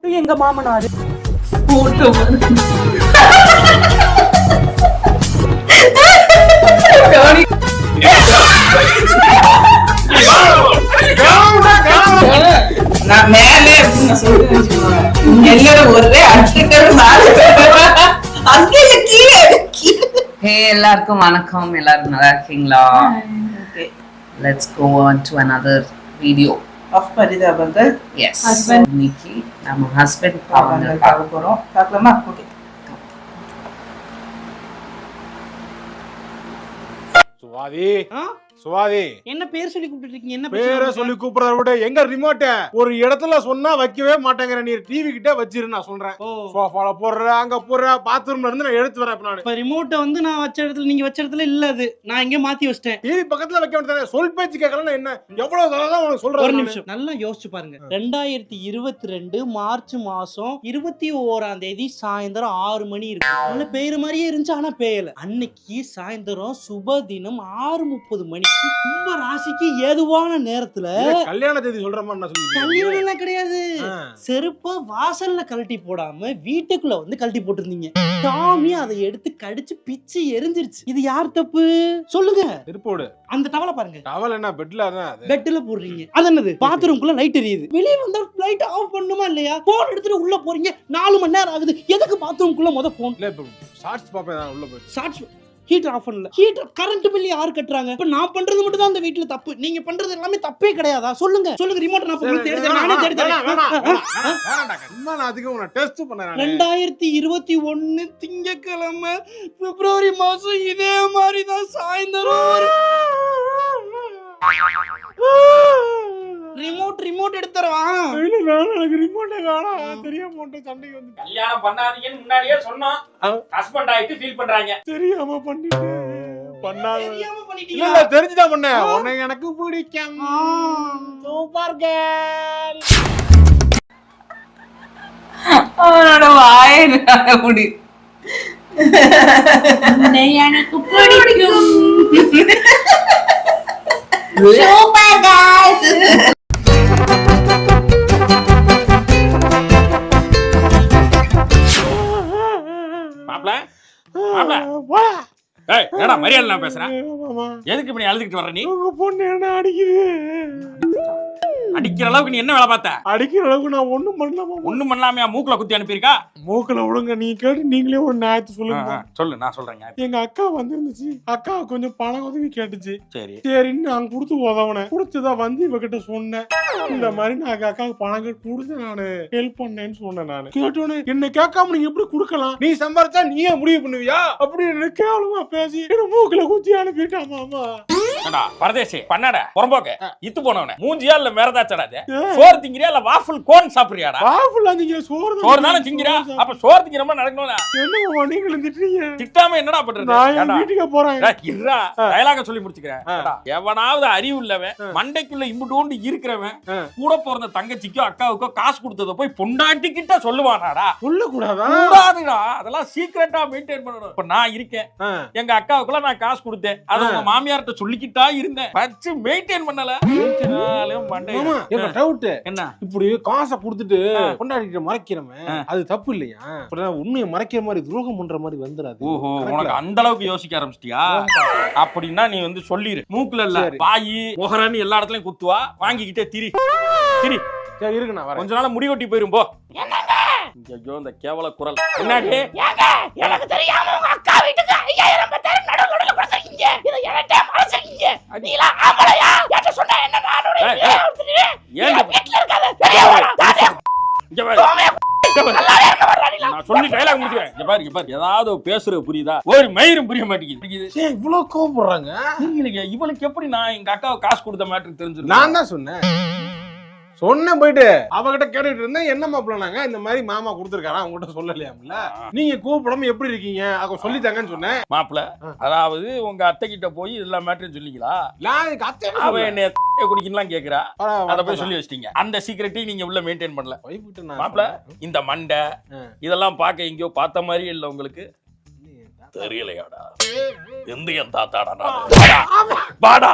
எங்க மாமனாரு நான் மேலே எல்லாரும் ஒரே எல்லாருக்கும் வணக்கம். எல்லாரும் நல்லா இருக்கீங்களா? Let's go on to another video of Parithabangal. Yes. இன்னைக்கு நம்ம ஹஸ்பண்ட் பாவங்கள் பார்க்க போறோம். பார்க்கலாமா? ஓகே. சுவாதி என்ன பேர் சொல்லி கூப்பிட்டு இருக்கீங்க? என்ன பேரை சொல்லி கூப்பிடுறத விட எங்க ரிமோட்ட ஒரு இடத்துல சொன்னா வைக்கவே மாட்டேங்கிற. நீ டிவி கிட்ட வச்சிரு, நான் சொல்றேன். சோஃபால போடுற, அங்க போடுற, பாத்ரூம்ல இருந்து நான் எடுத்து வரேன். இப்ப ரிமோட்டை வந்து நான் வச்ச இடத்துல நீங்க வச்ச இடத்துல இல்ல, அது நான் எங்க மாத்தி வச்சிட்டேன். டிவி பக்கத்துல வைக்க வேண்டியது. சொல் பேச்சு கேட்கலன்னா என்ன? எவ்வளவு தடவை உனக்கு சொல்றேன். ஒரு நிமிஷம் நல்லா யோசிச்சு பாருங்க. 2022 மார்ச் மாசம் 21ஆம் தேதி சாயந்தரம் 6 மணி இருக்கு. நல்ல பேரு மாதிரியே இருந்துச்சு, ஆனா பேயல. அன்னைக்கு சாயந்தரம் சுப தினம் 6:30 மணிக்கு கும்ப ராசிக்கு ஏதுவான நேரத்துல கல்யாண தேதி சொல்ற மாதிரி நான் சொல்லிட்டேன். கல்யாணம் எல்லாம் கிடையாது. செருப்ப வாசல்ல கழட்டி போடாம வீட்டுக்குள்ள வந்து கழட்டி போட்டிருந்தீங்க. சாமி அதை எடுத்து கடிச்சு பிச்சு எரிஞ்சிருச்சு. இது யார் தப்பு சொல்லுங்க? செருப்போடு அந்த டவலை பாருங்க. டவல் என்ன பெட்ல பெட்ல போடுறீங்க. அது என்னது? பாத்ரூம்குள்ள லைட் எரியுது. வெளியே வந்தா லைட் ஆஃப் பண்ணுமா இல்லையா? போன் எடுத்துட்டு உள்ள போறீங்க, 4 மணி நேரம் ஆகுது. எதுக்கு பாத்ரூம்குள்ள முத போன்? ஷார்ட்ஸ் பாப்பேன் உள்ள போய். ஷார்ட்ஸ் ஹீட்டர் ஆஃப் பண்ணல. ஹீட்டர் கரண்ட் பில் யார் கட்டுறாங்க? இப்ப நான் பண்றது மட்டும் தான் அந்த வீட்ல தப்பு. நீங்க பண்றது எல்லாமே தப்பே கிடையாதா? சொல்லுங்க சொல்லுங்க. ரிமோட் நான் போய் தேடி நானே தேடி சும்மா நான் அதுக்கு உன டெஸ்ட் பண்ணறேன். 2021 திங்கக்கிழமை பிப்ரவரி மாசம் இதே மாதிரி தான் சாயந்தரம் ரிமோட் எடுத்துறவா? இல்ல வேணாம், எனக்கு ரிமோட்டே வேணாம். தெரியாம போட்டு சண்டைக்கு வந்து கல்யாணம் பண்ணாதீங்கன்னு முன்னாடியே சொன்னோம். ஹஸ்பண்ட் ஆயிட்டு ஃபீல் பண்றாங்க. தெரியாம பண்ணிட்டேன். பண்ணாத தெரியாம இல்ல பண்ணிட்டீங்க. இல்ல தெரிஞ்சுதான் பண்ணேன். உன்னை எனக்கு பிடிக்கும். Super girl. அவனோட வாயை முடி எனக்கு பிடிக்கும். Super girl. மாப்ள மாப்ள போடா. ஏய் என்னடா மரியாதை நான் பேசுறேன். ஆமா. எதுக்கு இப்ப நீ அழுதுகிட்டு வர்ற? நீ உங்க பொண்ணு என்ன அடிக்குது? அடிக்கிற அளவுக்கு நீ என்ன வேலை பார்த்த? அடிக்கிற அளவுக்கு நான் ஒண்ணும் பண்ணலாமா? ஒண்ணும் பண்ணாமையா மூக்குல குத்தி அனுப்பியிருக்கா? மூக்கல விடுங்க. நீ கேட்டு நீங்களே ஒரு நியாயத்தை சொல்லுங்க. சொல்லு, நான் சொல்றேங்க. எங்க அக்கா வந்துருந்துச்சு. அக்கா கொஞ்சம் பணம் உதவி கேட்டுச்சு. சரி சரின்னு நான் கொடுத்து உதவுனேன். கொடுத்துதான் வந்து இவகிட்ட சொன்னேன். இந்த மாதிரி நான் அக்காவுக்கு பணம் கொடுத்து நானு ஹெல்ப் பண்ணேன்னு சொன்னேன். நானு கேட்டோன்னு என்ன கேட்காம நீங்க எப்படி கொடுக்கலாம்? நீ சம்பாரிச்சா நீயே முடிவு பண்ணுவியா அப்படின்னு கேவலமா பேசி என்ன மூக்கல குத்தி அனுப்பிட்டாமா. அம்மா பரதேசி பண்ணாட புறம்போக்க இத்து போனவன மூஞ்சியா இல்ல மேரதாச்சடா? சோறு திங்கிறியா இல்ல வாஃபிள் கோன் சாப்பிடுறியாடா? வாஃபிள் திங்கிற சோறு தானே திங்கிறியா? அப்ப சோறு திங்கிற மாதிரி நடக்கணும்னா என்னமா நீங்களும் திட்டுறீங்க? திட்டாம என்னடா பண்றது? நான் வீட்டுக்கு போறேன். இருடா டயலாக சொல்லி முடிச்சுக்கிறேன். எவனாவது அறிவு இல்லவன் மண்டைக்குள்ள இம்புட்டோண்டு இருக்கிறவன் கூட பிறந்த தங்கச்சிக்கோ அக்காவுக்கோ காசு கொடுத்தத போய் பொண்டாட்டி கிட்ட சொல்லுவானாடா? சொல்ல கூடாதா? கூடாதுடா. அதெல்லாம் சீக்ரெட்டா மெயின்டைன் பண்ணணும். இப்ப நான் இருக்கேன், எங்க அக்காவுக்குலாம் நான் காசு கொடுத்தேன். அது உங்க மாமியார்ட்ட சொல்லிக்கிட்டா இருந்தேன். வச்சு மெயின்டைன் பண்ணல. என்ன இப்படி காசை கொடுத்துட்டு கொண்டாடிட்டு மறைக்கிறவன் அது தப்பு இல்லையா? உண்மையை மறைக்கிற மாதிரி துரோகம் பண்ற மாதிரி வந்துடாது. ஓஹோ, உனக்கு அந்த அளவுக்கு யோசிக்க ஆரம்பிச்சிட்டியா? அப்படின்னா நீ வந்து சொல்லிரு. மூக்குல இல்ல வாயி முகரன்னு எல்லா இடத்துலயும் குத்துவா. வாங்கிக்கிட்டே திரி திரி. சரி இருக்கு, நான் வரேன். கொஞ்ச நாள் முடி வெட்டி போயிரும் போ. ஐயோ இந்த கேவல குரல். என்னாடி? எனக்கு தெரியாம உங்க அக்கா வீட்டுக்கு 5000 பத்தாயிரம் நடுவுல கொடுத்தீங்க. இத எனட்டே மறைச்சீங்க. நீலா ஆம்பளையா? ஏட்ட சொன்னா என்ன நானோட ஏன் வீட்ல இருக்காத வெளிய வா. இங்க வா. நான் சொல்லி டயலாக் முடிச்சுறேன். இங்க பாரு, இங்க பாரு. ஏதாவது பேசுறது புரியுதா? ஒரு மயிரும் புரிய மாட்டேங்குது. ஏன் இவ்வளவு கோவப்படுறாங்க? இவளுக்கு எப்படி நான் எங்க அக்காவுக்கு காசு கொடுத்த மேட்டர் தெரிஞ்சிருக்கு? நான் தான் சொன்னேன் போயிட்டு அவகிட்ட கேட்டுட்டு இருந்தேன். என்ன மாப்பிள்ளாங்க இந்த மாதிரி மாமா கொடுத்துருக்காரா? அவங்ககிட்ட சொல்லலையாம்ல. நீங்க கூப்பிடாம எப்படி இருக்கீங்க அவங்க சொல்லித்தாங்கன்னு சொன்னேன். மாப்பிள்ள அதாவது உங்க அத்தை கிட்ட போய் எல்லா மேட்டரும் சொல்லிங்களா? அவ என்ன குடிக்கலாம் கேக்குறா, அத போய் சொல்லி வச்சிட்டீங்க. அந்த சீக்ரெட்டையும் நீங்க உள்ள மெயின்டைன் பண்ணல. மாப்பிள்ள இந்த மண்டை இதெல்லாம் பார்க்க எங்கேயோ பார்த்த மாதிரி இல்ல உங்களுக்கு? தெரியலையாடா எந்த என் தாத்தாடா வாடா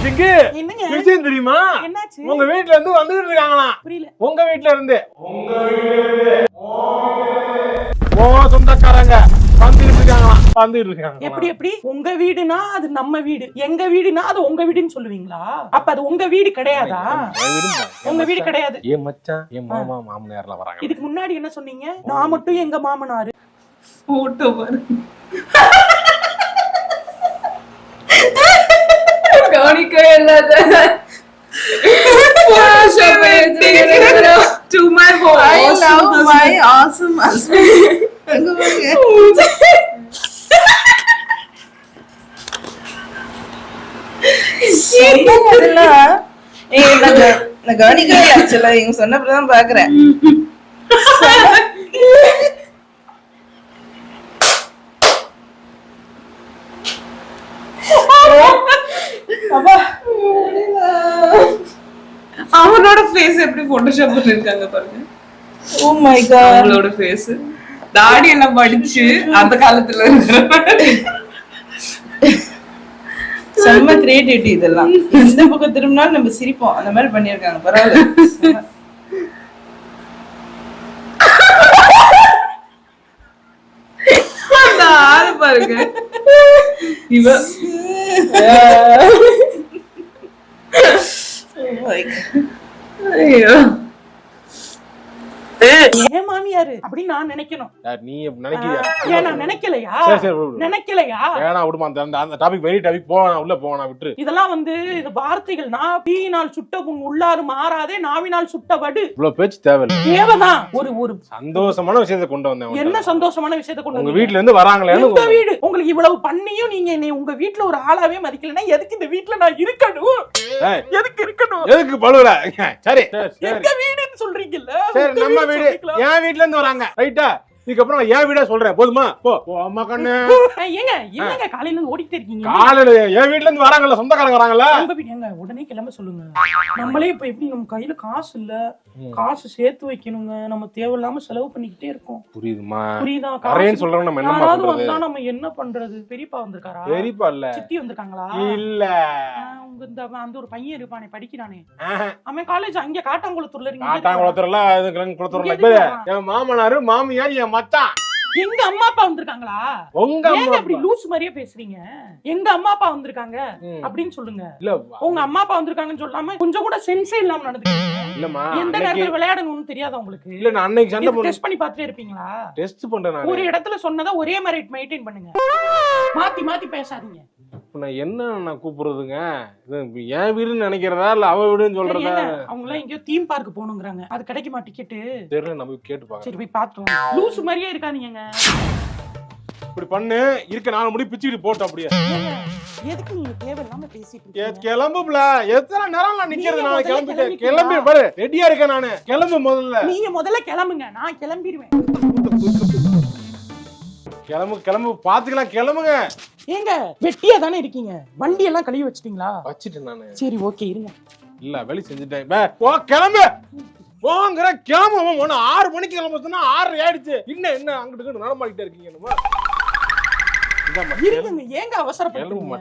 சிங்கு என்னங்க விஷயம் தெரியுமா? என்னாச்சு? உங்க வீட்ல இருந்து வந்துட்டு இருக்காங்களா? புரியல. உங்க வீட்ல இருந்து ஓ சொந்தக்காரங்க வந்துட்டு இருக்காங்க. எப்படி உங்க வீடுனா அது நம்ம வீடு, எங்க வீடுனா அது உங்க வீடுன்னு சொல்லுவீங்களா? அப்ப அது உங்க வீடு கிடையாதா? உங்க வீடு கிடையாது. ஏன் மச்சான் என் மாமா மாமனார்லாம் வராங்க. இதுக்கு முன்னாடி என்ன சொன்னீங்க? நான் மட்டும் எங்க மாமனாரு. போட்டோ பாரு. கவனிக்கவே இல்லாத to my home. I love my awesome husband. நான் கவனிக்கவே இல்லை. ஆக்சுவலா இவங்க சொன்னப்பதான் பாக்குறேன். அவனோட ஃபேஸ் எப்படி போட்டோஷாப் பண்ணிருக்காங்க பாருங்க. ஓ மை காட், அவளோட ஃபேஸ் தாடி எல்லாம் படிச்சு அந்த காலத்துல செம்ம கிரியேட்டிவிட்டி இதெல்லாம். எந்த பக்கம் திரும்பினாலும் நம்ம சிரிப்போம், அந்த மாதிரி பண்ணிருக்காங்க. பரவாயில்ல. அந்த ஆளு பாருங்க. இவ ஐயோ ஏன் மாமியாரு அப்படின்னு நான் நினைக்கணும். நீ நினைக்கிறியா? ஏன் நான் நினைக்கலையா? நினைக்கலையா? வேணா விடுமா, அந்த டாபிக் பெரிய டாபிக் போவானா, உள்ள போவானா, விட்டுரு. இதெல்லாம் இது வார்த்தைகள். நான் தீயினால் சுட்ட புண் உள்ளாறு மாறாதே நாவினால் சுட்ட வடு. இவ்வளவு பேச்சு தேவையில்லை. தேவைதான். ஒரு சந்தோஷமான விஷயத்தை கொண்டு வந்தேன். என்ன சந்தோஷமான விஷயத்தை கொண்டு உங்க வீட்ல இருந்து வராங்களே. உங்க வீடு உங்களுக்கு இவ்வளவு பண்ணியும் நீங்க என்னை உங்க வீட்ல ஒரு ஆளாவே மதிக்கலன்னா எதுக்கு இந்த வீட்ல நான் இருக்கணும்? எதுக்கு இருக்கணும்? எதுக்கு பழுவல? சரி எங்க வீடுன்னு சொல்றீங்கல்ல. சரி, நம்ம வீடு என் வீட்ல இருந்து வராங்க, ரைட்டா? இதுக்கப்புறம் என் வீட சொல்றேன், போதுமா? போ அம்மா கண்ணு. ஏங்க என்னங்க காலையில இருந்து ஓடிட்டே இருக்கீங்க? காலையில என் வீட்ல இருந்து வராங்கல்ல, சொந்தக்காரங்க வராங்கல்ல. உங்க வீடு எங்க உடனே கிளம்ப சொல்லுங்க. நம்மளே இப்ப எப்படி நம்ம கையில காசு இல்ல, காசு சேர்த்து வைக்கணுங்க. நம்ம தேவையில்லாம செலவு பண்ணிக்கிட்டே இருக்கோம். புரியுதுமா? புரியுதா? அரேஞ்ச் சொல்றோம். நம்ம என்ன பண்றது? நம்ம என்ன பண்றது? பெரியப்பா வந்திருக்காரா? பெரியப்பா இல்ல, சித்தி வந்திருக்காங்களா? இல்ல, உங்க அந்த ஒரு பையன் இருப்பானே, படிக்கிறானே, அவன் காலேஜ் அங்க காட்டாங்குளத்தூர்ல இருக்கு. காட்டாங்குளத்தூர்ல குளத்தூர்ல என் மாமனாரு மாமியார் என் மச்சான். எங்க அம்மா அப்பா வந்திருக்காங்களா? உங்க அம்மா அப்படி லூஸ் மாதிரியே பேசுறீங்க. எங்க அம்மா அப்பா வந்திருக்காங்க அப்படின்னு சொல்லுங்க. இல்ல, உங்க அம்மா அப்பா வந்திருக்காங்கன்னு சொல்லாம கொஞ்சம் கூட சென்ஸே இல்லாம நடந்துக்கீங்க. இல்லம்மா, எந்த நேரத்துல விளையாடணும்னு தெரியாதா உங்களுக்கு? இல்ல, நான் அன்னைக்கு சண்டை போட்டு டெஸ்ட் பண்ணி பார்த்துட்டே இருப்பீங்களா? டெஸ்ட் பண்றேன் நான். ஒரு இடத்துல சொன்னதா ஒரே மாதிரி மெயின்டைன் பண்ணுங்க. மாத்தி மாத்தி பேசாதீங்க. நான் என்ன நான் கூப்பிடுறதுங்க? என் வீடுன்னு நினைக்கிறதா இல்ல அவ வீடுன்னு சொல்றதா? அவங்க எல்லாம் எங்கேயோ தீம் பார்க் போகணுங்கிறாங்க. அது கிடைக்குமா டிக்கெட்டு? தெரியல, நம்ம கேட்டு பாக்கலாம். சரி போய் பாத்துட்டு வாங்க. லூஸ் மாதிரியே இருக்காதீங்க. இப்படி பண்ணு, இருக்க 4 முடி பிச்சுக்கிட்டு போட்டு அப்படியே. எதுக்கு நீங்க தேவையில்லாம பேசிட்டு இருக்கீங்க? கிளம்புல எத்தனை நேரம் நான் நிக்கிறது? நான் கிளம்பிட்டேன். கிளம்பி பாரு, ரெடியா இருக்கேன் நானு. கிளம்பு முதல்ல. நீங்க முதல்ல கிளம்புங்க, நான் கிளம்பிடுவேன். கிளம்பு பாத்துக்கலாம். கிளம்புங்க. ஏங்க வெட்டியா தானே இருக்கீங்க? வண்டி எல்லாம் கழுவி வச்சிட்டீங்களா? வச்சிட்டேன் நானு. சரி ஓகே இருங்க. இல்ல, வெளி செஞ்சுட்டேன். போ கிளம்பு. போங்கற கிளம்பு. 6 மணிக்கு கிளம்ப சொன்னா 6 ஆயிடுச்சு. என்ன அங்கிட்டு நடமாடிட்டே இருக்கீங்க? இருங்க, ஏங்க அவசரப்படுறீங்க?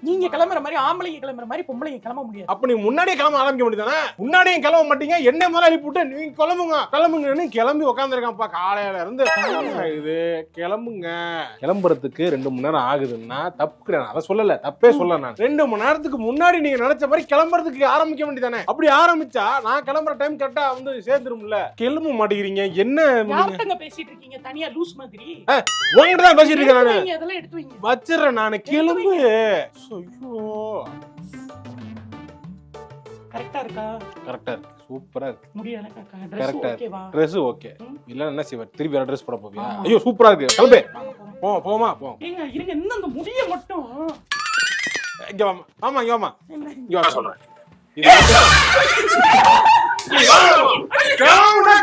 நீங்க கிளம்புற மாதிரி ஆம்பளைங்க கிளம்புற மாதிரி பொம்பளைங்க கிளம்ப முடியாது. அப்ப நீ முன்னாடியே கிளம்ப ஆரம்பிக்க முடியுதானே? முன்னாடியே கிளம்ப மாட்டீங்க. என்ன முதல்ல அனுப்பிவிட்டு நீங்க கிளம்புங்க கிளம்பி உட்காந்துருக்கான்ப்பா காலையில இருந்து. இது கிளம்புங்க. கிளம்புறதுக்கு 2 மணி நேரம் ஆகுதுன்னா தப்பு கிடையாது. அதை சொல்லல, தப்பே சொல்ல. நான் 2 மணி நேரத்துக்கு முன்னாடி நீங்க நினைச்ச மாதிரி கிளம்புறதுக்கு ஆரம்பிக்க வேண்டியதானே? அப்படி ஆரம்பிச்சா நான் கிளம்புற டைம் கரெக்டா சேர்ந்துரும்ல. கிளம்ப மாட்டேங்கிறீங்க. என்ன பேசிட்டு இருக்கீங்க தனியா லூஸ் மாதிரி? உங்ககிட்ட தான் பேசிட்டு இருக்கேன் நானு. அதெல்லாம் எடுத்து வைங்க. வச்சிரேன் நானு. கிளம்பு. ஐயோ, கரெக்ட்டா இருக்கா? கரெக்ட்டா இருக்கு. சூப்பரா இருக்கு. முடியல கரெக்ட்டா ஓகேவா? Dress okay. இல்ல என்ன செய்வ? திருப்பி வேற Dress போட போவியா? ஐயோ சூப்பரா இருக்கு. கிளம்பு. போமா. ஏங்க இருங்க, இன்னும் அந்த முடிய மட்டும் இங்க வாமா. ஆமா இங்க வாமா. இங்க வா சொல்றேன். கிளம்பு.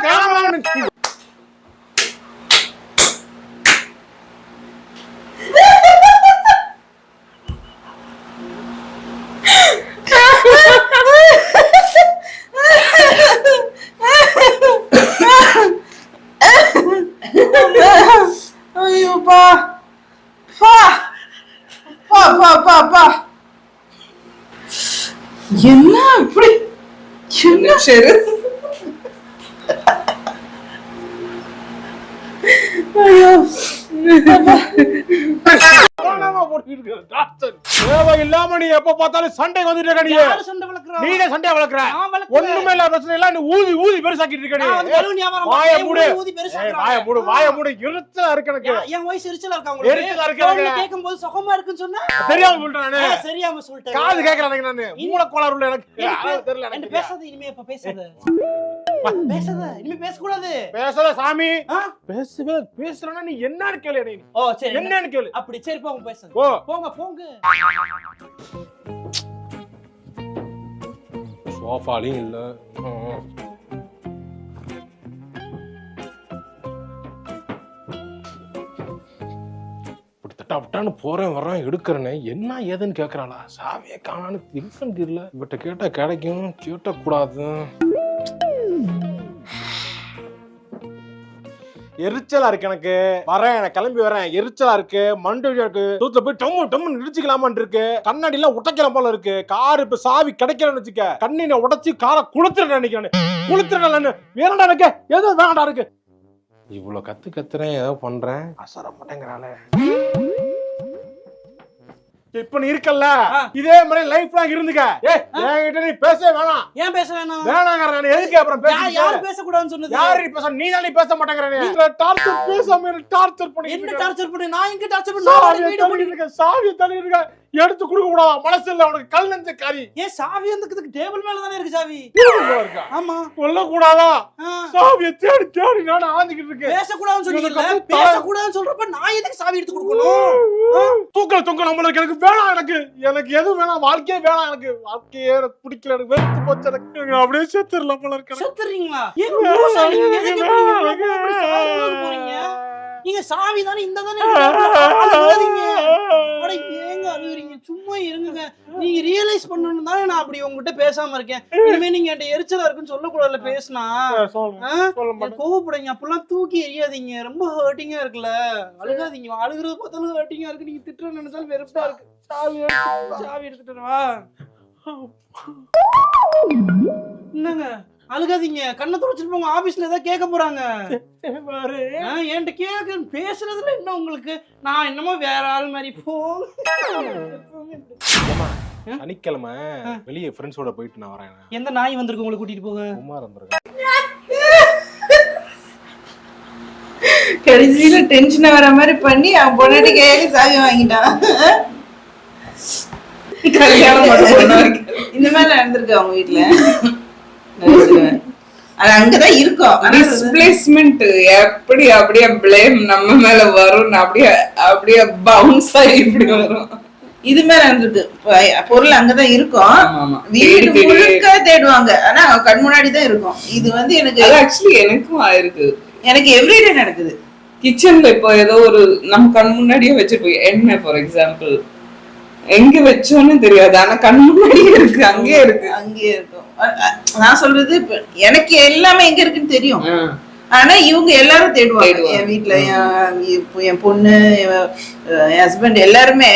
ஐயோப்பா, என்ன இப்படி என்ன சரி ஐயோ இல்லாம நீ எப்ப பார்த்தாலும் சண்டை வந்துட்டு இருக்க. நீ யாரு சண்டை வளர்க்கறா? நீனே சண்டையை வளர்க்கற. நான் வளர்க்கறேன். ஒண்ணுமே இல்ல பிரச்சனை இல்ல. நீ ஊதி ஊதி பெருசாக்கிட்டு இருக்க. நான் வந்து பலூன் வியாபாரம் வாயை பண்றேன். மூடு. ஊதி பெருசாக்குறாங்க. வாயை மூடு, வாயை மூடு. எரிச்சலா இருக்கு எனக்கு. என் வயசு எரிச்சலா இருக்கா உங்களுக்கு? எரிச்சலா இருக்கு எனக்கு. போன்ல கேக்கும்போது சுகமா இருக்குன்னு சொன்னா தெரியாம சொல்றேன் நானு. சரியாம சொல்லிட்டேன். காது கேக்குறேன் நானு. மூளை கோளாறு உள்ள எனக்கு. அதான் தெரியல என்ன எனக்கு. பேசாத இனிமே இப்ப பேசாத. பேசாத இனிமே பேச கூடாது. பேசல சாமி. ஆ? பேசுறேன்னா நீ என்னன்னு கேளு நீ. ஓ சரி. என்னன்னு கேளு. அப்படி சரி போங்க பேசுங்க. ஓ போங்க போங்க. சோஃபாலையும் இல்ல. விட்டான்னு போறேன் வர்றேன் எடுக்கிறேன்னு என்ன ஏதுன்னு கேக்குறாளா? சாவியே காணான்னு இருக்குன்னு தெரியல. இவட்ட கேட்டா கிடைக்கும், கேட்டக்கூடாது. எரிச்சலா இருக்கு எனக்கு. வரேன், நான் கிளம்பி வரேன். எரிச்சலா இருக்கு, மண்டை இருக்கு. தூத்துல போய் டம்மு டம்முன்னு இடிச்சுக்கலாமான் இருக்கு. கண்ணாடி எல்லாம் உடைக்கலாம் போல இருக்கு. கார் இப்ப சாவி கிடைக்கலன்னு வச்சுக்க, கண்ணினை உடைச்சு காரை குளுத்துறேன் நினைக்கிறேன். குளுத்துறேன் வேணாண்டா இருக்கு, ஏதோ வேணாண்டா இருக்கு. இவ்வளவு கத்துறேன், ஏதோ பண்றேன், அசர மாட்டேங்கிறாளே. இப்ப நீ இருக்கல்ல, இதே மாதிரி லைஃப் லாங் இருந்துக்க. என்கிட்ட நீ பேசவே வேணாம். ஏன் பேச வேணாம்? வேணாங்கற நான் எதுக்கு அப்புறம் பேசுறேன்? யார் பேச கூடாதுன்னு சொன்னது? யார் பேச? நீ தானே பேச மாட்டேங்கறே. நீ டார்ச்சர் பேசாம என்ன டார்ச்சர் பண்ணி? என்ன டார்ச்சர் பண்ணி? நான் எங்க டார்ச்சர் பண்ண? சாவி தள்ளி இருக்க. எடுத்து கொடுக்க கூடாதா? மனசு இல்ல உனக்கு, கல் நெஞ்ச காரி. ஏன் சாவி வந்து டேபிள் மேல தானே இருக்கு சாவி. இருக்கா? ஆமா. சொல்ல கூடாதா? சாவியை தேடி தேடி நான் ஆந்திக்கிட்டு இருக்கேன். பேச கூடாதுன்னு சொன்னீங்கல, பேச கூடாதுன்னு சொல்றப்ப நான் எதுக்கு சாவி எடுத்து கொடுக்கணும்? தூக்கல நம்மளுக்கு எனக்கு வேணாம். எனக்கு எதுவும் வேணாம். வாழ்க்கையே வேணாம். எனக்கு வாழ்க்கையே எனக்கு பிடிக்கல. எனக்கு வெறுத்து போச்சு. எனக்கு அப்படியே செத்துறலாம் போல இருக்கு. செத்துறீங்களா? ஏன் மோசா நீங்க எதுக்கு போறீங்க? நீங்க சாவி தானே, இந்த தானே அழுகாதீங்க. அட ஏங்க அழுகுறீங்க? சும்மா இருங்க. நீங்க ரியலைஸ் பண்ணனும் தானே நான் அப்படி உங்ககிட்ட பேசாம இருக்கேன். இனிமே நீங்க என்கிட்ட எரிச்சலா இருக்குன்னு சொல்ல கூடாதுல பேசினா. கோவப்படுங்க, அப்பெல்லாம் தூக்கி எறியாதீங்க. ரொம்ப ஹர்ட்டிங்கா இருக்குல்ல, அழுகாதீங்க. அழுகுறது பார்த்தாலும் ஹர்ட்டிங்கா இருக்கு. நீங்க திட்டுற நினைச்சாலும் வெறுப்பா இருக்கு. சாவி எடுத்துட்டு வா. என்னங்க அழுகாதீங்க, கண்ணை தொடச்சிட்டு போங்க. ஆபீஸ்ல ஏதாவது கேட்க போறாங்க. என்கிட்ட கேட்க பேசுறதுல என்ன உங்களுக்கு? நான் என்னமோ வேற ஆள் மாதிரி போங்க. சனிக்கிழமை வெளியே ஃப்ரெண்ட்ஸோட போயிட்டு நான் வரேன். எந்த நாய் வந்திருக்கு உங்களை கூட்டிட்டு போக? குமார் வந்திருக்கேன். கடைசியில டென்ஷனா வர மாதிரி பண்ணி அவன் பொண்டாட்டி கையால சாவி வாங்கிட்டான். இந்த மாதிரி நடந்திருக்கு அவங்க வீட்டுல. அது அங்கதான் இருக்கும். டிஸ்பிளேஸ்மென்ட் எப்படி அப்படியே பிளேம் நம்ம மேல வரும். அப்படியே பவுன்ஸ் ஆகி இப்படி வரும். இது மேல நடந்திருக்கு. பொருள் அங்கதான் இருக்கும், வீடு முழுக்க தேடுவாங்க. ஆனா கண் முன்னாடிதான் இருக்கும். இது வந்து எனக்கு ஆக்சுவலி எனக்கும் ஆயிருக்கு. எனக்கு எவ்ரிடே நடக்குது. கிச்சன்ல இப்போ ஏதோ ஒரு நம்ம கண் முன்னாடியே வச்சிருப்போம். என்ன ஃபார் எக்ஸாம்பிள் எங்க வச்சோன்னு தெரியாது, ஆனா கண் முன்னாடியே இருக்கு, அங்கேயே இருக்கும். நான் சொல்றது எனக்கு எல்லாமே எங்க இருக்குன்னு தெரியும். ஆனா இவங்க எல்லாரும் தேடுவாங்க. என் வீட்டுல என் பொண்ணு, என் ஹஸ்பண்ட் எல்லாருமே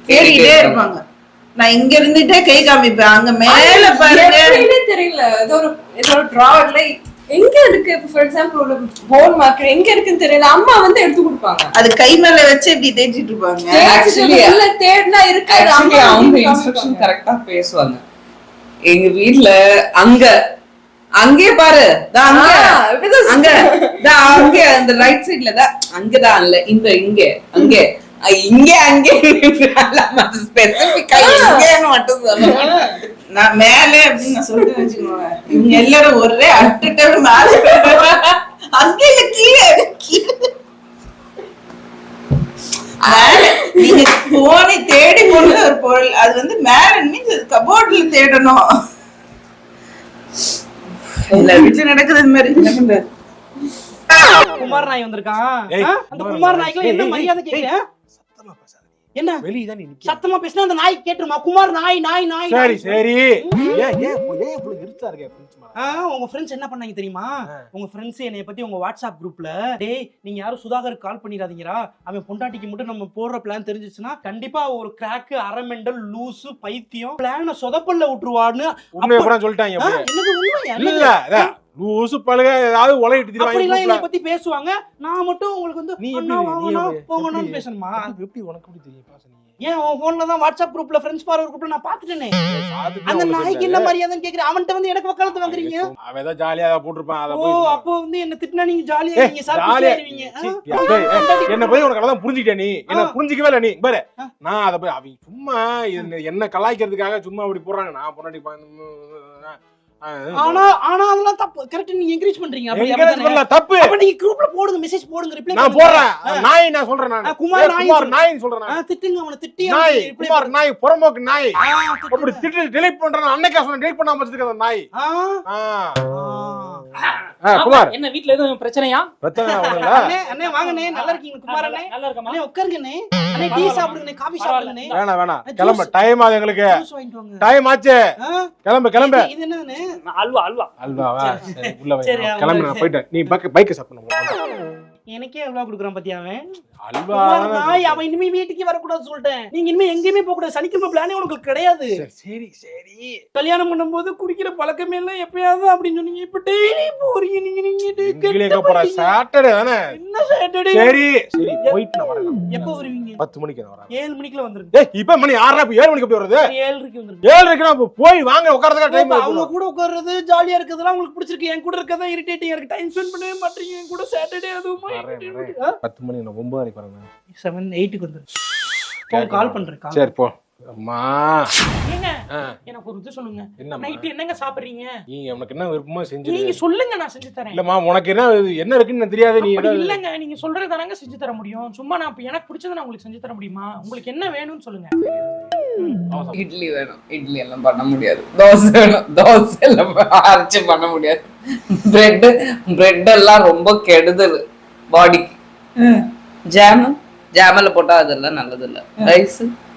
தேடிட்டே இருப்பாங்க. நான் இங்க இருந்துட்டே கை காமிப்பேன். அங்க மேல பாருங்க தெரியல, ஏதோ ஒரு டிராவர்ல எங்க இருக்கு. ஃபார் எக்ஸாம்பிள் ஒரு போன் மார்க்கர் எங்க இருக்குன்னு தெரியல, அம்மா வந்து எடுத்து கொடுப்பாங்க. அது கை மேல வச்சு இப்படி தேடிட்டு இருப்பாங்க. தேடினா இருக்காது. அவங்க இன்ஸ்ட்ரக்ஷன் கரெக்டா பேசுவாங்க. எங்க வீட்ல அங்கே பாரு, அங்க அந்த ரைட் சைட்ல தான், அங்கதான் இல்ல, இந்த இங்க அங்கே இங்க அங்கே மட்டும் சொல்லுவாங்க. நான் மேல அப்படின்னு நான் சொல்லிட்டு வச்சுக்கோங்க. இவங்க எல்லாரும் ஒரே அட்டுட்டு மேல அங்க இல்ல கீழே நீங்க போனை தேடி போன ஒரு பொருள், அது வந்து மேல மீன்ஸ் கபோர்ட்ல தேடணும். எல்லா வீட்டுல நடக்குது இந்த மாதிரி. குமார் நாய் வந்திருக்கான். அந்த குமார் நாய்க்கு என்ன மரியாதை கேக்குறேன்? என்ன வெளியதான் நீ நிக்க. சத்தமா பேசினா அந்த நாய் கேட்டுருமா? குமார் நாய் நாய் நாய். சரி சரி. ஏன் இவ்வளவு இருட்டா இருக்க ஃப்ரெண்ட்ஸ் மேல? உங்க ஃப்ரெண்ட்ஸ் என்ன பண்ணாங்க தெரியுமா? உங்க ஃப்ரெண்ட்ஸ் என்னைய பத்தி உங்க வாட்ஸ்அப் குரூப்ல, டேய் நீங்க யாரும் சுதாகருக்கு கால் பண்ணிடாதீங்கடா, அவன் பொண்டாட்டிக்கு மட்டும் நம்ம போடுற பிளான் தெரிஞ்சிச்சுன்னா கண்டிப்பா ஒரு கிராக்கு, அரை மெண்டல், லூசு, பைத்தியம் பிளான சொதப்பல்ல விட்டுருவான்னு உண்மையை கூட சொல்லிட்டாங்க. என்னது உண்மையா? இல்ல லூசு பழக ஏதாவது உலகிட்டு அப்படிலாம் என்னை பத்தி பேசுவாங்க. நான் மட்டும் உங்களுக்கு வந்து நீ அண்ணா வாங்கண்ணா போங்கண்ணான்னு பேசணுமா? எப்படி உனக்கு எப்படி தெரியும் பாச? நீ ஏன் உன் போன்ல தான் வாட்ஸ்அப் குரூப்ல ஃப்ரெண்ட்ஸ் ஃபார்வர்ட் குரூப்ல நான் பாத்துட்டேனே. அந்த நாய்க்கு என்ன மரியாதைன்னு கேக்குறேன். அவன்கிட்ட வந்து எனக்கு வக்காலத்து வாங்குறீங்க. அவன் ஏதோ ஜாலியா போட்டுருப்பான். அத போய் அப்போ வந்து என்ன திட்டினா நீங்க ஜாலியா இருக்கீங்க சார், ஜாலியா இருவீங்க. என்ன போய் உனக்கு அதான் புரிஞ்சுக்கிட்ட. நீ என்ன புரிஞ்சிக்கவே இல்ல. நீ பாரு, நான் அத போய் அவங்க சும்மா என்ன கலாய்க்கிறதுக்காக சும்மா அப்படி போடுறாங்க. நான் பொண்டாட்டி ஆனா அதெல்லாம் தப்பு. கரெக்ட், நீங்க என்கரேஜ் பண்றீங்க. தப்பு. அப்ப நீங்க குரூப்ல போடுங்க, மெசேஜ் போடுங்க, ரிப்ளை நான் போடுறேன். நாய் நான் சொல்றேன். நான் குமார் நாய் சொல்றேன். திட்டுங்க அவனை, திட்டி நாய் குமார் நாய் புறம்போக்கு நாய் அப்படி திட்டு டெலீட் பண்றேன். அன்னைக்கே சொன்னேன் டெலீட் பண்ணாம வச்சிருக்க அந்த நாய். குமார் என்ன வீட்ல எதுவும் பிரச்சனையா? பிரச்சனை ஒண்ணுல. அண்ணே வாங்கண்ணே, நல்லா இருக்கீங்க குமார் அண்ணே? நல்லா இருக்கமா? அண்ணே உட்காருங்கண்ணே. அண்ணே டீ சாப்பிடுங்கண்ணே, காபி சாப்பிடுங்கண்ணே. வேணாம் கிளம்பு. டைம் ஆகுது எங்களுக்கு. ஜூஸ் வாங்கிட்டு வாங்க. டைம் ஆச்சு. கிளம்பு. இது என்னதுண்ணே? அல்வா. சரி உள்ள வை. சரி, கிளம்பு. நான் போயிட்டேன். நீ பைக் ஸ்டார்ட் பண்ணு. எனக்கே எவ்வளவு குடுக்குறான் பாத்தியா அவன்? அல்வா நாய். அவன் இனிமே வீட்டுக்கு வரக்கூடாது சொல்லிட்டேன். நீங்க இனிமே எங்கேயுமே போக கூடாது. சனிக்கிழமை பிளானே உனக்கு கிடையாது. சரி கல்யாணம் பண்ணும்போது குடிக்கிற பழக்கமே இல்ல, எப்பயாவது அப்படின்னு சொன்னீங்க. இப்ப டெய்லி போறீங்க நீங்க. சாட்டர்டே தானே? என்ன சாட்டர்டே? சரி போயிட்டு நான் வரேன். எப்போ வருவீங்க? 10 மணிக்கு நான் வரேன். 7 மணிக்குள்ள வந்துருங்க. இப்ப மணி 6 7 மணிக்கு போய் வருது. 7:30 வந்துருங்க. 7:30 நான் போய் வாங்க உட்கார்றதுக்கு டைம் ஆகும். அவங்க கூட உட்கார்றது ஜாலியா இருக்குதுலாம் உங்களுக்கு பிடிச்சிருக்கு. என் கூட இருக்கதா இரிட்டேட்டிங்கா இருக்கு. டைம் ஸ்பெண்ட் பண்ணவே மாட்டீங்க என் கூட. சாட்டர்டே அதுவுமா 10 மணி நான் 9 மணிக்கு வரேன். 7-8க்கு வந்துரு. கால் பண்றேன். சரி போ. அம்மா ஏங்க எனக்கு ஒரு இது சொல்லுங்க. நைட் என்னங்க சாப்பிடுறீங்க? நீங்க உனக்கு என்ன விருப்பமோ செஞ்சு நீங்க சொல்லுங்க, நான் செஞ்சு தரேன். இல்லம்மா உனக்கு என்ன இருக்குன்னு எனக்கு தெரியாது. நீ இல்லங்க, நீங்க சொல்றது தானங்க செஞ்சு தர முடியும். சும்மா நான் எனக்கு பிடிச்சதை நான் உங்களுக்கு செஞ்சு தர முடியுமா? உங்களுக்கு என்ன வேணும்னு சொல்லுங்க. இட்லி வேணும். இட்லி எல்லாம் பண்ண முடியாது. தோசை வேணும். தோசை எல்லாம் அரைச்சு பண்ண முடியாது. பிரெட் எல்லாம் ரொம்ப கெடுதல் பாடிக்கு. ஜாமெல்லாம் போட்டா அதெல்லாம் நல்லது இல்ல.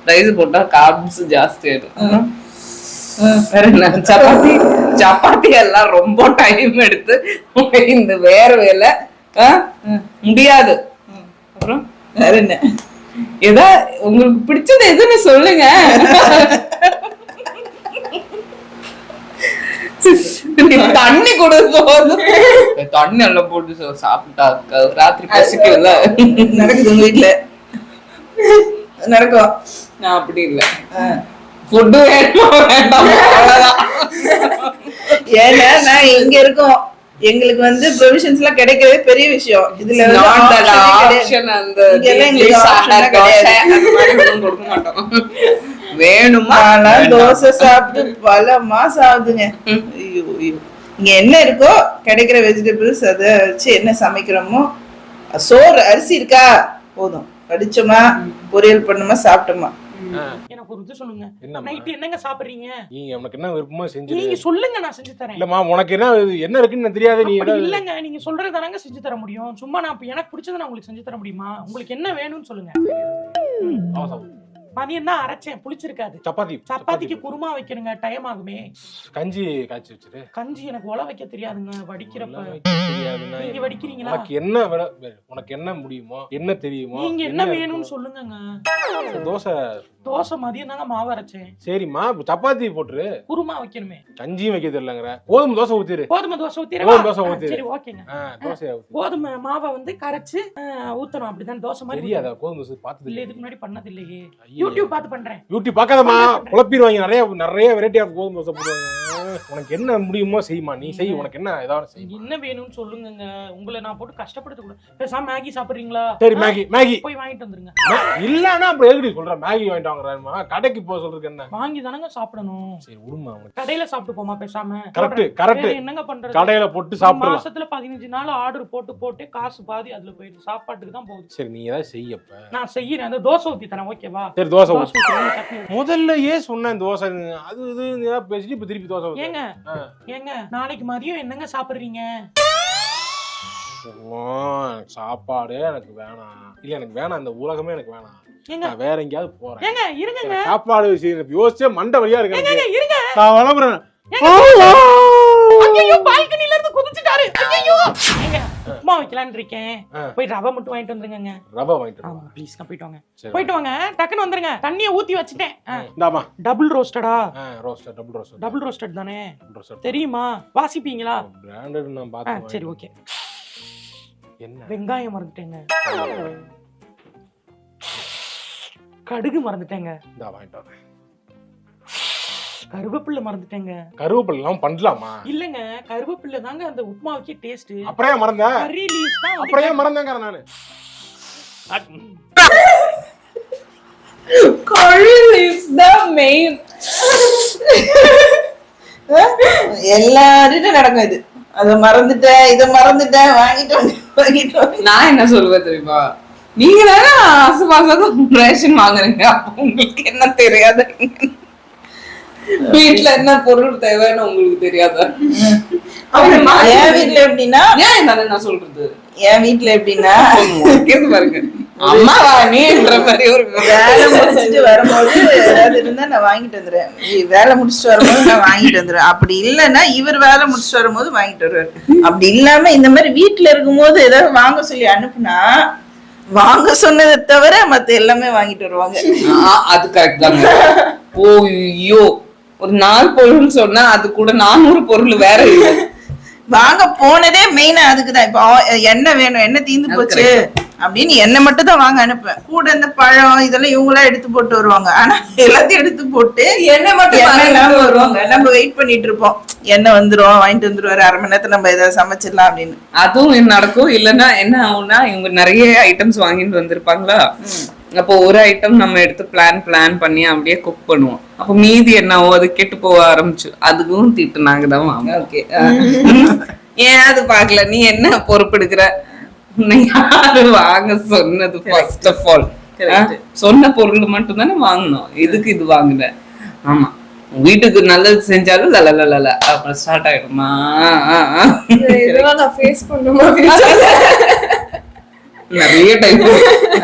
ரைஸ் போட்டா கார்ப்ஸ் ஜாஸ்தி ஆயிடும். வேற என்ன? சப்பாத்தி எல்லாம் ரொம்ப டைம் எடுத்து இந்த வேற வேலை முடியாது. அப்புறம் வேற என்ன? ஏதா உங்களுக்கு பிடிச்சது எதுன்னு சொல்லுங்க. தண்ணி கொடுக்கும். தண்ணி எல்லாம் போட்டு சாப்பிட்டா ராத்திரி பசிக்கல. நடக்குது உங்க வீட்டுல? நடக்கும். நான் அப்படி இல்ல. ஃபுட்டு வேண்டாம். ஏன்னா நான் இங்க இருக்கோம். எங்களுக்கு வந்து ப்ரொவிஷன்ஸ் எல்லாம் கிடைக்கிறதே பெரிய விஷயம். இதுல ஆப்ஷன் அந்த கொடுக்க மாட்டோம். வேணுமா? தோசை சாப்பிட்டு பல மாசம் ஆகுதுங்க. ஐயோ இங்க என்ன இருக்கோ கிடைக்கிற வெஜிடபிள்ஸ் அதை வச்சு என்ன சமைக்கிறோமோ. சோறு அரிசி இருக்கா போதும். படிச்சோமா, பொரியல் பண்ணுமா, சாப்பிட்டோமா. எனக்கு ஒரு இது சொல்லுங்க. நைட் என்னங்க சாப்பிடுறீங்க? நீங்க உனக்கு என்ன விருப்பமோ செஞ்சு நீங்க சொல்லுங்க, நான் செஞ்சு தரேன். இல்லம்மா உனக்கு என்ன இருக்குன்னு எனக்கு தெரியாது. நீ இல்லங்க, நீங்க சொல்றது தானங்க செஞ்சு தர முடியும். சும்மா நான் எனக்கு பிடிச்சதை நான் உங்களுக்கு செஞ்சு தர முடியுமா? உங்களுக்கு என்ன வேணும்னு சொல்லுங்க. மதியம் தான் அரைச்சேன், புளிச்சிருக்காது. சப்பாத்திக்கு குருமா வைக்கணுங்க, டைம் ஆகுமே. கஞ்சி காய்ச்சி வச்சிரு. கஞ்சி எனக்கு உல வைக்க தெரியாதுங்க. வடிக்கிறப்ப நீங்க வடிக்கிறீங்களா? உனக்கு என்ன முடியுமோ, என்ன தெரியுமோ, நீங்க என்ன வேணும்னு சொல்லுங்க. தோசை மதியம் தாங்க மாவு அரைச்சேன். சரிம்மா சப்பாத்தி போட்டுரு. குருமா வைக்கணுமே. கஞ்சியும் வைக்க தெரியலங்கற. கோதுமை தோசை ஊத்திரு. கோதுமை தோசை ஊத்திரு. சரி ஓகேங்க. தோசையா ஊத்து. கோதுமை மாவை வந்து கரைச்சு ஊத்தணும். அப்படிதான் தோசை மாதிரி. தெரியாதா? கோதுமை தோசை பார்த்தது இல்ல, இதுக்கு முன்னாடி பண்ணது இல்லையே. யூடியூப் பார்த்து பண்றேன். யூடியூப் பார்க்காதமா, குழப்பிடுவாங்க. நிறைய வெரைட்டி ஆஃப் கோதுமை தோசை போடுவாங்க. உனக்கு என்ன முடியுமோ செய்யுமா, நீ செய். உனக்கு என்ன ஏதாவது செய். என்ன வேணும்னு சொல்லுங்க. உங்களை நான் போட்டு கஷ்டப்படுத்த கூட. பேசாம மேகி சாப்பிடுறீங்களா? சரி மேகி போய் வாங்கிட்டு வந்துருங்க. இல்லன்னா அப்புறம் எதுக்கு சொல்ற மேகி வாங்கிட்டு வாங்குறாருமா? கடைக்கு போக சொல்றதுக்கு என்ன? வாங்கி தானங்க சாப்பிடணும். சரி உடுமா. கடையில சாப்பிட்டு போமா பேசாம. கரெக்ட். என்னங்க பண்றது? கடையில போட்டு சாப்பிடலாம். மாசத்துல 15 நாள் ஆர்டர் போட்டு காசு பாதி அதுல போயிடுது. சாப்பாட்டுக்கு தான் போகுது. சரி நீ ஏதாவது செய்யப்ப. நான் செய்யறேன். அந்த தோசை ஊத்தி தரேன். ஓகேவா? சரி தோசை ஊத்தி. முதல்ல சொன்னேன் தோசை அது இது பேசிட்டு இப்ப திருப்பி தோசை. ஏங்க நாளைக்கு மதியம் என்னங்க சாப்பிடுறீங்க? எனக்கு சாப்பாடே எனக்கு வேணாம். இல்ல எனக்கு வேணாம், இந்த உலகமே எனக்கு வேணாம். ஏங்க நான் வேற எங்கேயாவது போறேன். ஏங்க இருங்க எனக்கு சாப்பாடு விஷயம் யோசிச்சே மண்டை வழியா இருக்கு. ஏங்க இருங்க. நான் வளர்றேன். ஐயோ பால்கனில இருந்து குதிச்சிட்டாரு. ஐயோ ஏங்க உப்புமா வைக்கலாம்னு இருக்கேன். போய் ரவை மட்டும் வாங்கிட்டு வந்துருங்க. ரவை வாங்கிட்டு வா. ப்ளீஸ் போயிட்டு வாங்க. சரி. போயிட்டு வாங்க. டக்குன்னு வந்துருங்க. தண்ணியை ஊத்தி வச்சிட்டேன். இந்தாமா. டபுள் ரோஸ்டடா? Roasted, double roasted. Double roasted தானே? Double roasted. தெரியுமா? வாசிப்பீங்களா? பிராண்டட் நான் பார்த்தேன். சரி ஓகே. என்ன? வெங்காயம் மறந்துட்டேங்க. கடுகு மறந்துட்டேங்க. இந்தா வாங்கிட்டு வரேன். கருவேப்பிலை மறந்துட்டேங்க. கருவேப்பிலை எல்லாம் பண்ணலாமா? இல்லங்க கருவேப்பிலை தாங்க அந்த உப்புமாவுக்கே டேஸ்ட். அப்புறம் ஏன் மறந்தேன்? கறி லீவ்ஸ் தான். அப்புறம் ஏன் மறந்தேங்க நானு? curry leaves the main. எல்லாரும் நடக்கும் இது. அத மறந்துட்டேன், இத மறந்துட்டேன், வாங்கிட்டு நான் என்ன சொல்லுவேன் தெரியுமா, நீங்க தானே ஆசை ரேஷன் வாங்குறீங்க, அப்ப உங்களுக்கு என்ன தெரியாத? வீட்டுல என்ன பொருள் தேவைன்னு உங்களுக்கு தெரியாதா? என் வீட்டுல எப்படின்னா, ஏன் நான் சொல்றது, என் வீட்டுல எப்படின்னா பாருங்க, அம்மா வாங்கின்ற மாதிரி ஒரு வேலை முடிச்சுட்டு வரும்போது ஏதாவது இருந்தா நான் வாங்கிட்டு வந்துடுறேன். வேலை முடிச்சுட்டு வரும்போது நான் வாங்கிட்டு வந்துடுறேன். அப்படி இல்லைன்னா இவர் வேலை முடிச்சுட்டு வரும்போது வாங்கிட்டு வருவாரு. அப்படி இல்லாம இந்த மாதிரி வீட்டுல இருக்கும்போது ஏதாவது வாங்க சொல்லி அனுப்புனா வாங்க சொன்னதை தவிர மத்த எல்லாமே வாங்கிட்டு வருவாங்க. அது கரெக்ட் தாங்க. ஓ ஐயோ, ஒரு 4 பொருள் சொன்னா அது கூட 400 பொருள் வேற வாங்க போனதே மெயினா அதுக்குதான். இப்போ என்ன வேணும், என்ன தீந்து போச்சு அப்படின்னு என்ன மட்டும் தான் வாங்க அனுப்புவேன். கூட இந்த பழம் இதெல்லாம் இவங்களா எடுத்து போட்டு வருவாங்க. ஆனா எல்லாத்தையும் எடுத்து போட்டு என்ன மட்டும் இல்லாம வருவாங்க. நம்ம வெயிட் பண்ணிட்டு இருப்போம், என்ன வந்துரும், வாங்கிட்டு வந்துருவாரு, அரை மணி நேரத்துல நம்ம ஏதாவது சமைச்சிடலாம் அப்படின்னு. அதுவும் நடக்கும். இல்லன்னா என்ன ஆகும்னா, இவங்க நிறைய ஐட்டம்ஸ் வாங்கிட்டு வந்திருப்பாங்களா, அப்போ ஒரு ஐட்டம் நம்ம எடுத்து பிளான் பண்ணி அப்படியே குக் பண்ணுவோம். அப்ப மீதி என்னவோ அது கெட்டு போக ஆரம்பிச்சு, அதுக்கும் திட்டு நாங்க தான் வாங்குவோம். ஓகே, ஏன் அது பாக்கல, நீ என்ன பொறுப்பு எடுக்கிற, உன்னை யாரு வாங்க சொன்னது? ஃபர்ஸ்ட் ஆஃப் ஆல் சொன்ன பொருள் மட்டும் தானே வாங்கணும், எதுக்கு இது வாங்குன? ஆமா, வீட்டுக்கு நல்லது செஞ்சாலும் லலலல அப்புறம் ஸ்டார்ட் ஆயிடுமா? இதெல்லாம் நான் ஃபேஸ் பண்ணுமா? நிறைய டைம்.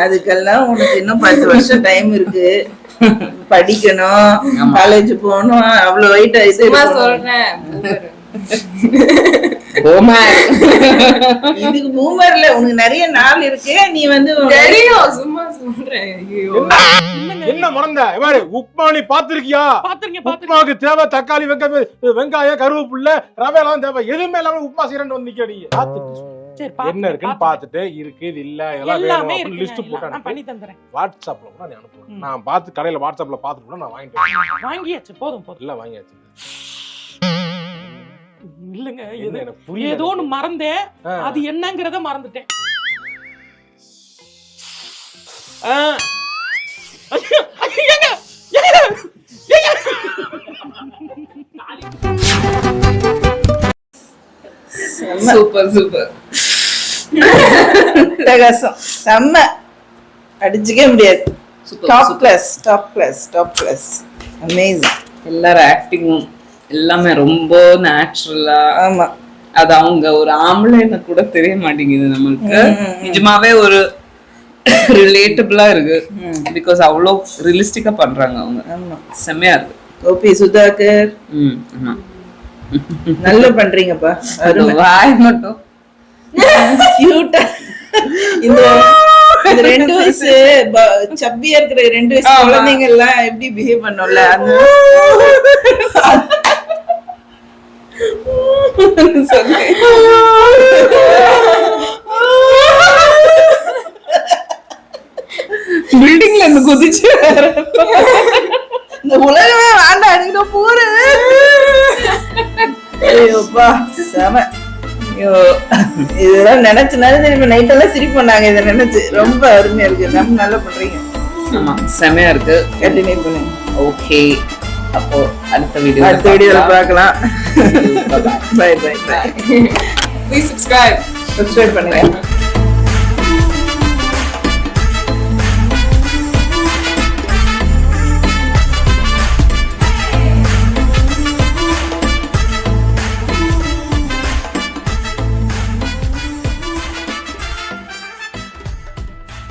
அதுக்கெல்லாம் உனக்கு இன்னும் 10 வருஷம் டைம் இருக்கு. படிக்கணும், காலேஜ் போகணும், அவ்வளவு வெயிட் ஆயிடுச்சு. சொல்றேன் இதுக்கு பூமர்ல உனக்கு நிறைய நாள் இருக்கு. நீ வந்து தெரியும், சும்மா சொல்றேன். ஐயோ என்ன மறந்த மாதிரி உப்புமா நீ பாத்திருக்கியா? உப்புமாவுக்கு தேவை தக்காளி, வெங்காயம், கருவேப்பிலை, ரவை எல்லாம் தேவை. எதுவுமே இல்லாம உப்புமா செய்யறேன்னு வந்து நிக்க. என்ன இருக்குன்னு பாத்துட்டு இருக்கு இது இல்ல எல்லாமே லிஸ்ட் போட்டு பண்ணி தந்துறேன். வாட்ஸ்அப்ல கூட நீ அனுப்புறேன். நான் பார்த்து கடையில வாட்ஸ்அப்ல பார்த்துட்டு கூட நான் வாங்கியாச்சு. போதும் இல்ல வாங்கியாச்சு. இல்லங்க ஏதோ ஒண்ணு மறந்தேன், அது என்னங்கறத மறந்துட்டேன். சூப்பர் சூப்பர், செம்ம, அடிச்சுக்கவே முடியாது. Top class amazing. எல்லாரும் ஆக்டிங்கும் எல்லாமே ரொம்ப நேச்சுரலா. ஆமா, அது அவங்க ஒரு ஆம்பளைன்னு கூட தெரிய மாட்டேங்குது நம்மளுக்கு. நிஜமாவே ஒரு ரிலேட்டபிளா இருக்கு. பிகாஸ் அவ்வளோ ரியலிஸ்டிக்கா பண்றாங்க அவங்க. ஆமா, செம்மையா இருக்கு. ஓபி சுதாகர் ஆமா, நல்லா பண்றீங்கப்பா. வாய் மட்டும் கியூட்டா. இந்த 2 வயசு சப்பியா இருக்கிற 2 வயசு குழந்தைங்க எல்லாம் எப்படி பிஹேவ் பண்ணோம்ல, அந்த பில்டிங்ல இருந்து குதிச்சு இந்த உலகமே வேண்டாம் அடிக்கிட்ட போறேன். ஐயோப்பா செம. இதெல்லாம் நினைச்சு நைட் எல்லாம் சிரிப்பு பண்ணாங்க. இதை நினைச்சு ரொம்ப அருமையா இருக்கு. நம்ம நல்லா பண்றீங்க. ஆமா, செமையா இருக்கு. கண்டினியூ பண்ணுங்க. ஓகே, அப்போ அடுத்த வீடியோல பார்க்கலாம். By by. Please subscribe பண்ணுங்க.